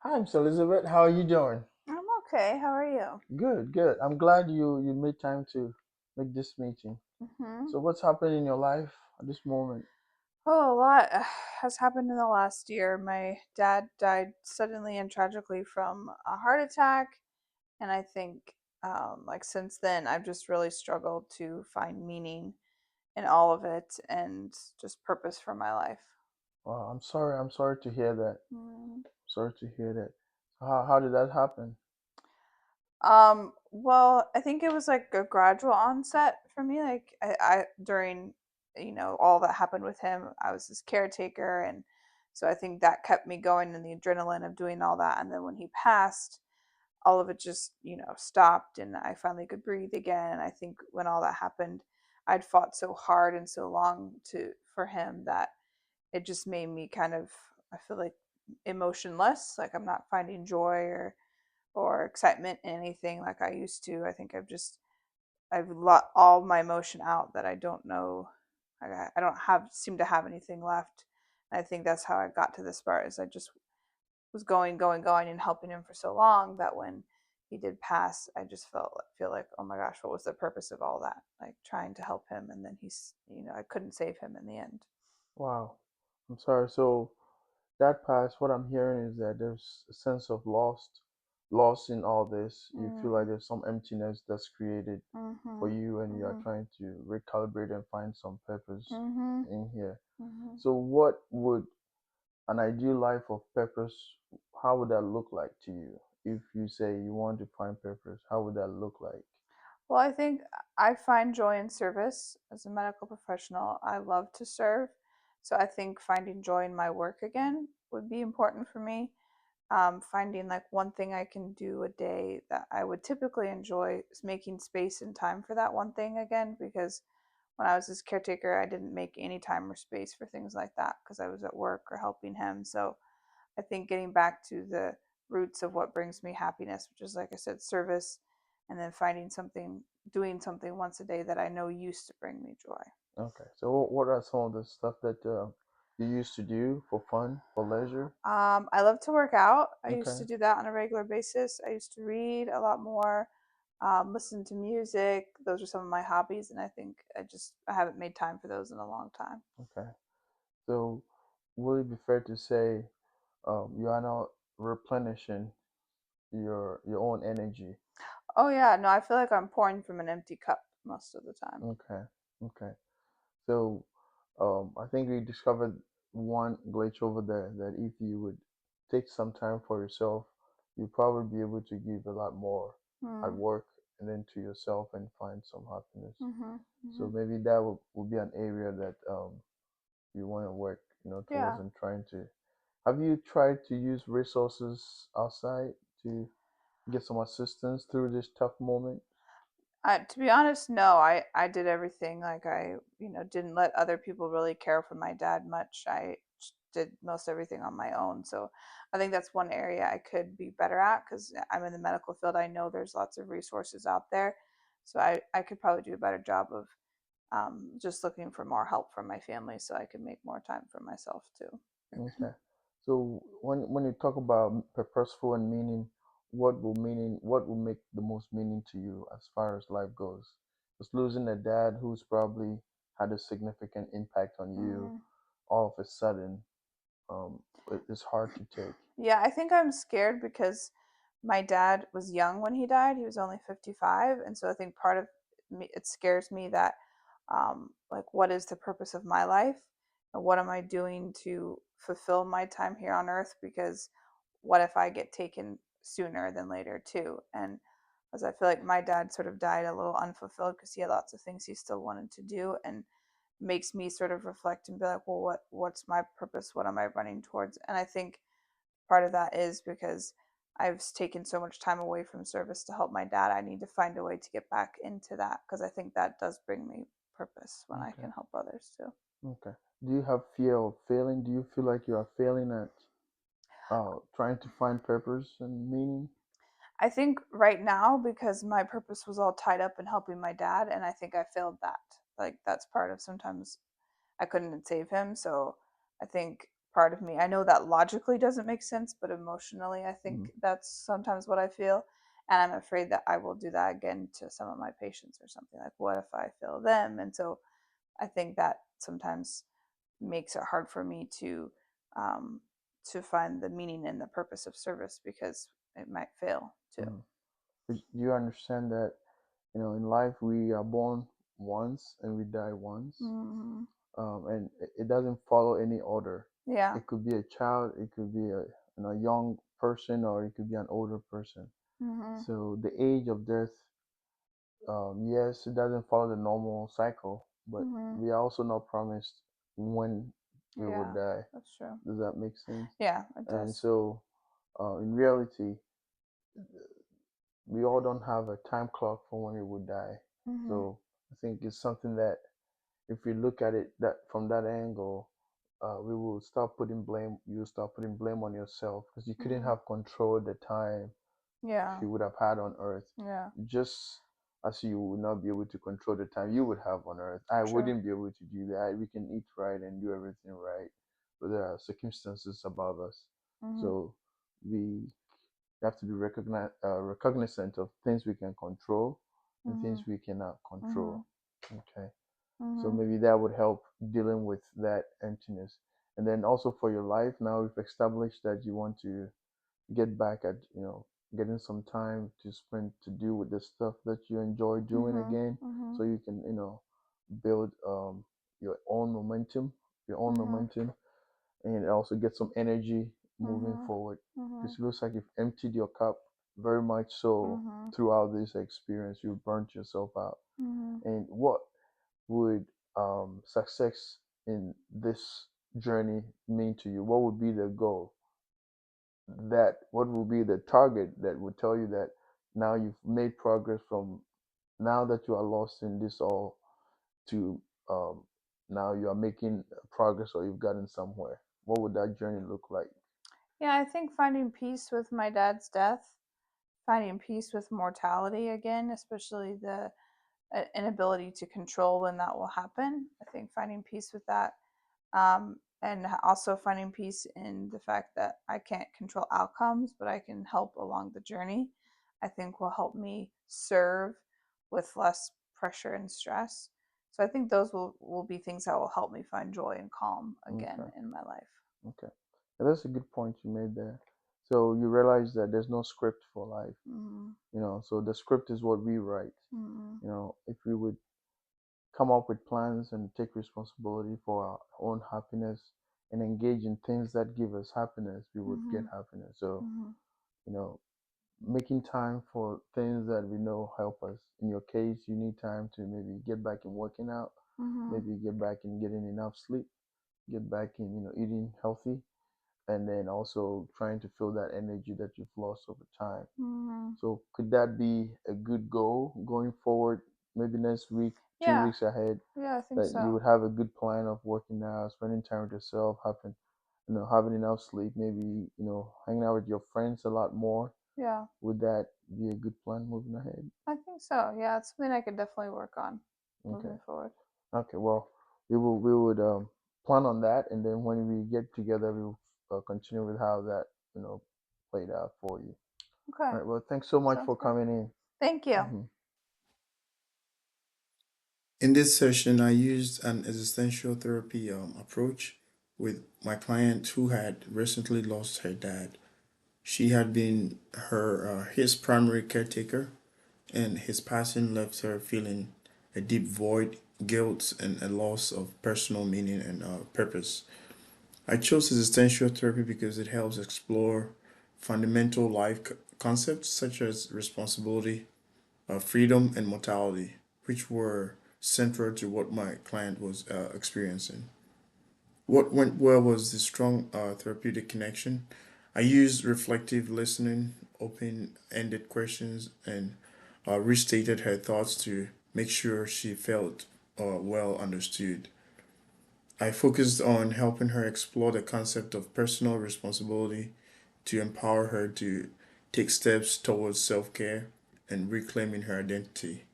Hi, Miss Elizabeth. How are you doing? I'm okay. How are you? Good, good. I'm glad you made time to make this meeting. Hmm. So, what's happening in your life at this moment? Oh, a lot has happened in the last year. My dad died suddenly and tragically from a heart attack, and I think like since then I've just really struggled to find meaning in all of it and just purpose for my life. Well, I'm sorry. I'm sorry to hear that. Mm. Sorry to hear that. So, how did that happen? Well, I think it was like a gradual onset for me. Like I during all that happened with him, I was his caretaker, and so I think that kept me going in the adrenaline of doing all that. And then when he passed, all of it just stopped, and I finally could breathe again. And I think when all that happened, I'd fought so hard and so long to for him that it just made me kind of, I feel like, emotionless. Like I'm not finding joy or excitement in anything like I used to. I think I've let all my emotion out that I don't know. I don't have seem to have anything left. And I think that's how I got to this part. Is I just was going, and helping him for so long that when he did pass, I just feel like, oh my gosh, what was the purpose of all that? Like trying to help him, and then I couldn't save him in the end. Wow. I'm sorry. So, that past, what I'm hearing is that there's a sense of loss in all this. You feel like Mm, there's some emptiness that's created for mhm. you, and you are Mhm. trying to recalibrate and find some purpose Mhm. in here. Mhm. So, what would an ideal life of purpose, how would that look like to you? If you say you want to find purpose, how would that look like? Well, I think I find joy in service as a medical professional. I love to serve. So I think finding joy in my work again would be important for me. Finding like one thing I can do a day that I would typically enjoy is making space and time for that one thing again. Because when I was his caretaker, I didn't make any time or space for things like that because I was at work or helping him. So I think getting back to the roots of what brings me happiness, which is, like I said, service, and then finding something, doing something once a day that I know used to bring me joy. Okay, so what are some of the stuff that you used to do for fun, for leisure? I love to work out. I used to Okay, do that on a regular basis. I used to read a lot more, listen to music. Those are some of my hobbies, and I think I haven't made time for those in a long time. okay. So would it be fair to say you are now replenishing your own energy? Oh yeah, no, I feel like I'm pouring from an empty cup most of the time. Okay, okay. So I think we discovered one glitch over there that if you would take some time for yourself, you'd probably be able to give a lot more at Hmm. work and then to yourself and find some happiness. Mhm. So Mhm. maybe that will be an area that you want to work, towards Yeah. and trying to. Have you tried to use resources outside to get some assistance through this tough moment? To be honest, no. I did everything. Like didn't let other people really care for my dad much. I did most everything on my own. So I think that's one area I could be better at because I'm in the medical field. I know there's lots of resources out there. So I could probably do a better job of just looking for more help from my family so I could make more time for myself too. Okay. So when you talk about purposeful and meaning, what will make the most meaning to you as far as life goes? Because losing a dad who's probably had a significant impact on you Mm. all of a sudden, it's hard to take. Yeah, I think I'm scared because my dad was young when he died. He was only 55, and so I think part of me it scares me that like what is the purpose of my life and what am I doing to fulfill my time here on earth because what if I get taken sooner than later too? And as I feel like my dad sort of died a little unfulfilled because he had lots of things he still wanted to do and makes me sort of reflect and be like, well, what's my purpose? What am I running towards? And I think part of that is because I've taken so much time away from service to help my dad. I need to find a way to get back into that because I think that does bring me purpose when I Okay. can help others too. Okay. Do you have fear of failing? Do you feel like you are failing at trying to find purpose and meaning? I think right now, because my purpose was all tied up in helping my dad, and I think I failed that. Like, that's part of sometimes I couldn't save him. So I think part of me. I know that logically doesn't make sense, but emotionally, I Mm, think that's sometimes what I feel. And I'm afraid that I will do that again to some of my patients or something. Like, what if I fail them? And so I think that sometimes makes it hard for me um, to find the meaning and the purpose of service because it might fail too. mm. But you understand that, in life we are born once and we die once, Mm-hmm. and it doesn't follow any order. Yeah. It could be a child, it could be a young person, or it could be an older person. Mm-hmm. So the age of death, yes, it doesn't follow the normal cycle, but Mm-hmm. we are also not promised when we would Yeah, die. that's true. Does that make sense? Yeah, it And does. so, in reality, we all don't have a time clock for when we would die. Mm-hmm. So I think it's something that if we look at it that from that angle, we will start putting blame. You will start putting blame on yourself because you couldn't Mm-hmm. have control at the time Yeah. you would have had on Earth. Yeah. Just as you would not be able to control the time you would have on Earth, I True. wouldn't be able to do that. We can eat right and do everything right, but there are circumstances above us. Mm-hmm. So we have to be recognizant of things we can control and Mm-hmm. things we cannot Mm-hmm. control. Okay. So Mm-hmm. maybe that would help dealing with that emptiness. And then also for your life, now we've established that you want to get back at, getting some time to spend to do with the stuff that you enjoy doing Mm-hmm. again, Mm-hmm. so you can, build your own momentum, your own Mm-hmm. momentum, and also get some energy moving Mm-hmm. forward. Mm-hmm. Because it looks like you've emptied your cup very much so Mm-hmm. throughout this experience. You've burnt yourself out. Mm-hmm. And what would success in this journey mean to you? What would be the goal? What would be the target that would tell you that now you've made progress from now that you are lost in this all to um, now you are making progress or you've gotten somewhere? What would that journey look like? Yeah, I think finding peace with my dad's death, finding peace with mortality again, especially the inability to control when that will happen. I think finding peace with that, and also finding peace in the fact that I can't control outcomes, but I can help along the journey, I think will help me serve with less pressure and stress. So I think those will be things that will help me find joy and calm again Okay, in my life. okay. And that's a good point you made there. So you realize that there's no script for life, Mm-hmm. so the script is what we write. Mm-hmm. If we would come up with plans and take responsibility for our own happiness and engage in things that give us happiness, we would get Mm-hmm. happiness. So, Mm-hmm. you know, making time for things that we know help us. In your case, you need time to maybe get back in working out, Mm-hmm. maybe get back in getting enough sleep, get back in, eating healthy, and then also trying to fill that energy that you've lost over time. Mm-hmm. So could that be a good goal going forward? Maybe next week, two Yeah. weeks ahead, Yeah, I think that you so. would have a good plan of working out, spending time with yourself, having enough sleep, maybe, hanging out with your friends a lot more. Yeah, Would that be a good plan moving ahead? I think so. Yeah, it's something I could definitely work on Okay. moving forward. Okay. Well, we would plan on that, and then when we get together, we'll continue with how that played out for you. Okay, All right. Well, thanks so much sounds for good. coming in. Thank you. Hmm. In this session, I used an existential therapy approach with my client who had recently lost her dad. She had been his primary caretaker, and his passing left her feeling a deep void, guilt, and a loss of personal meaning and purpose. I chose existential therapy because it helps explore fundamental concepts such as responsibility, freedom, and mortality, which were central to what my client was experiencing. What went well was the strong therapeutic connection. I used reflective listening, open ended questions, and restated her thoughts to make sure she felt well understood. I focused on helping her explore the concept of personal responsibility to empower her to take steps towards self care and reclaiming her identity.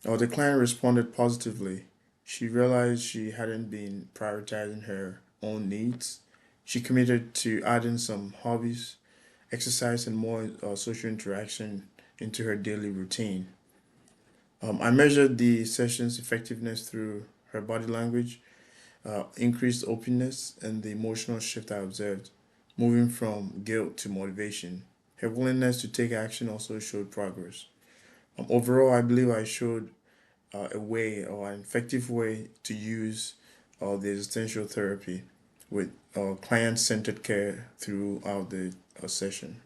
The client responded positively. She realized she hadn't been prioritizing her own needs She committed to adding some hobbies, exercise, and more social interaction into her daily routine. I measured the session's effectiveness through her body language, increased openness, and the emotional shift I observed, moving from guilt to motivation. Her willingness to take action also showed progress. Overall, I believe I showed a way or an effective way to use the existential therapy with client centered care throughout the session.